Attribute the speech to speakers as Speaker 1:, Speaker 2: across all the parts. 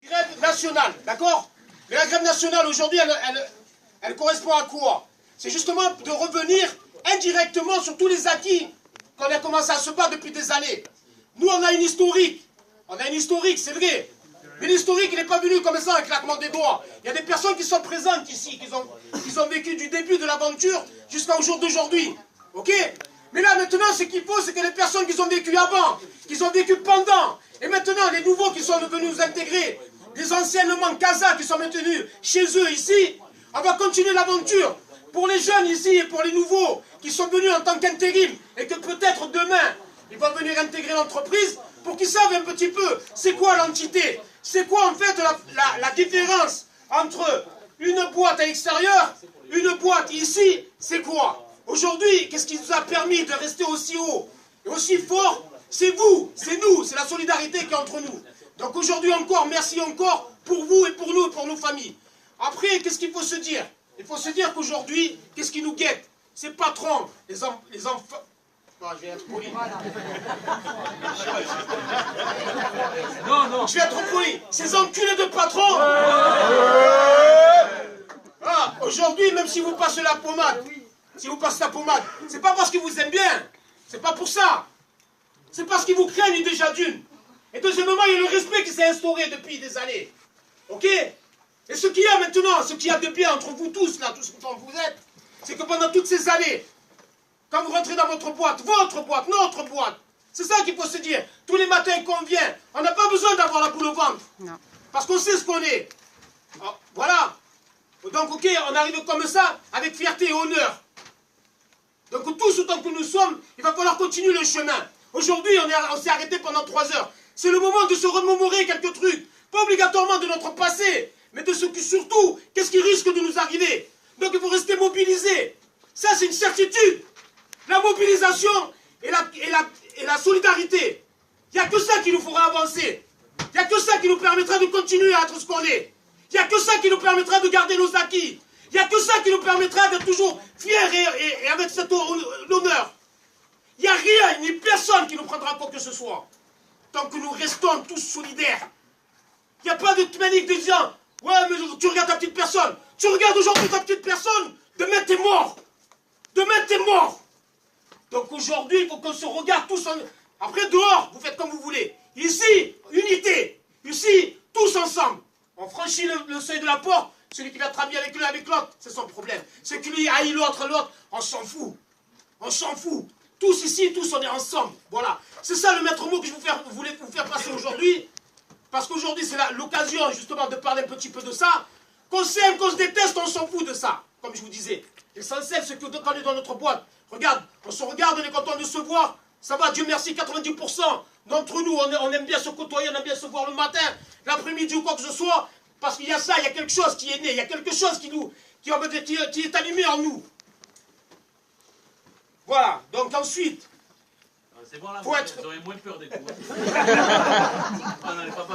Speaker 1: Grève nationale, d'accord? Mais la grève nationale, aujourd'hui, elle correspond à quoi? C'est justement de revenir indirectement sur tous les acquis qu'on a commencé à se battre depuis des années. Nous, on a une historique. On a une historique, c'est vrai. Mais l'historique, il n'est pas venu comme ça, un claquement des doigts. Il y a des personnes qui sont présentes ici, qui ont vécu du début de l'aventure jusqu'au jour d'aujourd'hui. Ok? Mais là, maintenant, ce qu'il faut, c'est que les personnes qui ont vécu avant, qui ont vécu pendant, et maintenant, les nouveaux qui sont venus nous intégrer, les anciennement Kazakhs qui sont maintenus chez eux ici, on va continuer l'aventure. Pour les jeunes ici et pour les nouveaux qui sont venus en tant qu'intérim et que peut-être demain, ils vont venir intégrer l'entreprise pour qu'ils savent un petit peu c'est quoi l'entité, c'est quoi en fait la différence entre une boîte à l'extérieur, une boîte ici, c'est quoi? Aujourd'hui, qu'est-ce qui nous a permis de rester aussi haut et aussi fort? C'est vous, c'est nous, c'est la solidarité qui est entre nous. Donc aujourd'hui encore, merci encore pour vous et pour nous, pour nos familles. Après, qu'est-ce qu'il faut se dire? Il faut se dire qu'aujourd'hui, qu'est-ce qui nous guette? Ces patrons, les enfants... Non, je vais être poli. Non. Je vais être poli. Ces enculés de patrons. Ah, aujourd'hui, même si vous passez la pommade, c'est pas parce qu'ils vous aiment bien. C'est pas pour ça. C'est parce qu'ils vous craignent déjà d'une. Et deuxièmement, il y a le respect qui s'est instauré depuis des années. Ok? Et ce qu'il y a maintenant, ce qu'il y a de bien entre vous tous, là, tous comme vous êtes, c'est que pendant toutes ces années, quand vous rentrez dans votre boîte, notre boîte, c'est ça qu'il faut se dire. Tous les matins qu'on vient, on n'a pas besoin d'avoir la boule au ventre. Non. Parce qu'on sait ce qu'on est. Alors, voilà. Donc, ok, on arrive comme ça, avec fierté et honneur. Donc, tous autant que nous sommes, il va falloir continuer le chemin. Aujourd'hui, on s'est arrêté pendant 3 heures. C'est le moment de se remémorer quelques trucs. Pas obligatoirement de notre passé, mais de ce qui, surtout, qu'est-ce qui risque de nous arriver. Donc, il faut rester mobilisé. Ça, c'est une certitude. La mobilisation et la solidarité. Il n'y a que ça qui nous fera avancer. Il n'y a que ça qui nous permettra de continuer à être ce qu'on est. Il n'y a que ça qui nous permettra de garder nos acquis. Il n'y a que ça qui nous permettra d'être toujours fiers et avec cet honneur. Il n'y a rien, ni personne qui nous prendra quoi que ce soit. Tant que nous restons tous solidaires. Il n'y a pas de manique de dire, ouais, mais tu regardes ta petite personne. Tu regardes aujourd'hui ta petite personne, demain t'es mort. Demain t'es mort. Donc aujourd'hui, il faut qu'on se regarde tous. Après, dehors, vous faites comme vous voulez. Ici, unité. Ici, tous ensemble. On franchit le seuil de la porte. Celui qui va travailler avec l'un, avec l'autre, c'est son problème. Celui qui lui haït l'autre, on s'en fout. On s'en fout. Tous ici, tous, on est ensemble. Voilà. C'est ça le maître mot que je voulais vous faire passer aujourd'hui. Parce qu'aujourd'hui, c'est l'occasion, justement, de parler un petit peu de ça. Qu'on s'aime, qu'on se déteste, on s'en fout de ça. Comme je vous disais. L'essentiel, c'est que quand on est dans notre boîte, regarde, on se regarde, on est content de se voir. Ça va, Dieu merci, 90% d'entre nous, on aime bien se côtoyer, on aime bien se voir le matin, l'après-midi ou quoi que ce soit. Parce qu'il y a ça, il y a quelque chose qui est né, il y a quelque chose qui est allumé en nous. Voilà, donc ensuite...
Speaker 2: C'est bon là,
Speaker 1: vous
Speaker 2: aurez moins peur des coups.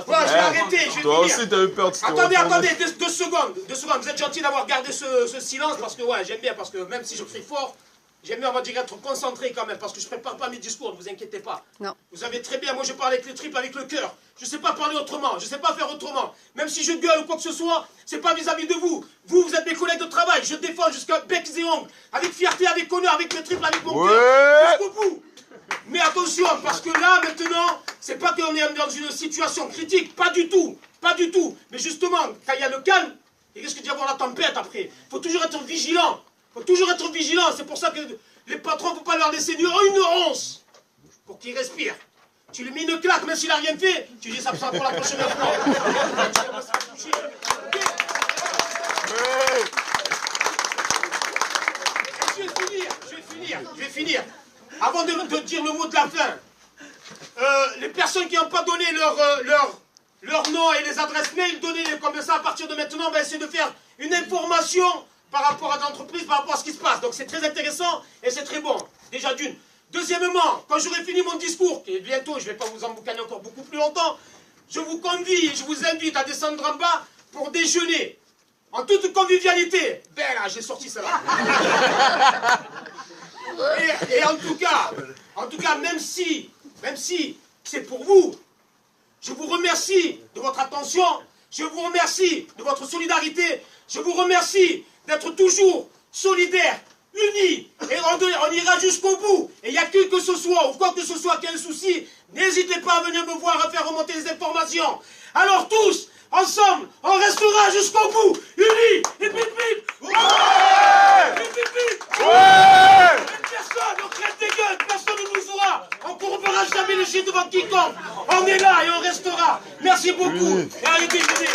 Speaker 1: Voilà, je vais arrêter, je vais
Speaker 3: Toi
Speaker 1: finir.
Speaker 3: aussi, t'as eu peur de ce
Speaker 1: Attendez, 2 secondes. Vous êtes gentil d'avoir gardé ce silence, parce que ouais, j'aime bien, parce que même si je crie fort, j'aime bien, on va dire, être concentré quand même, parce que je ne prépare pas mes discours, ne vous inquiétez pas. Non. Vous avez très bien, moi je parle avec les tripes, avec le cœur. Je ne sais pas parler autrement, je ne sais pas faire autrement. Même si je gueule ou quoi que ce soit, c'est pas vis-à-vis de vous. Vous êtes mes collègues de travail, je défends jusqu'à bec et ongles, avec fierté, avec honneur, avec mes tripes, avec mon cœur, jusqu'au bout. Mais attention, parce que là, maintenant, c'est pas qu'on est dans une situation critique, pas du tout, pas du tout. Mais justement, quand il y a le calme, il risque d'y avoir la tempête après. Il faut toujours être vigilant, c'est pour ça que les patrons, il ne faut pas leur laisser une once pour qu'ils respirent. Tu lui mets une claque, même s'il n'a rien fait, tu dis ça pour la prochaine fois. Je vais finir. Avant de dire le mot de la fin, les personnes qui n'ont pas donné leur nom et les adresses mail, donnez-les comme ça. À partir de maintenant, on va essayer de faire une information par rapport à l'entreprise, par rapport à ce qui se passe. Donc c'est très intéressant et c'est très bon, déjà d'une. Deuxièmement, quand j'aurai fini mon discours, qui est bientôt, je ne vais pas vous emboucaner encore beaucoup plus longtemps, je vous convie, je vous invite à descendre en bas pour déjeuner. En toute convivialité. Ben là, j'ai sorti ça là. Et en tout cas, même si c'est pour vous, je vous remercie de votre attention. Je vous remercie de votre solidarité. Je vous remercie d'être toujours solidaires, unis. Et on ira jusqu'au bout. Et il y a qui que ce soit, ou quoi que ce soit, quel souci, n'hésitez pas à venir me voir, à faire remonter les informations. Alors tous, ensemble, on restera jusqu'au bout, unis. Et pip pip. Ouais. Et pip pip. Ouais. Et personne, on crête des gueules, personne ne nous aura. On ne courbera jamais les chiens devant quiconque. On est là et on restera. Merci beaucoup. Et allez, déjeuner.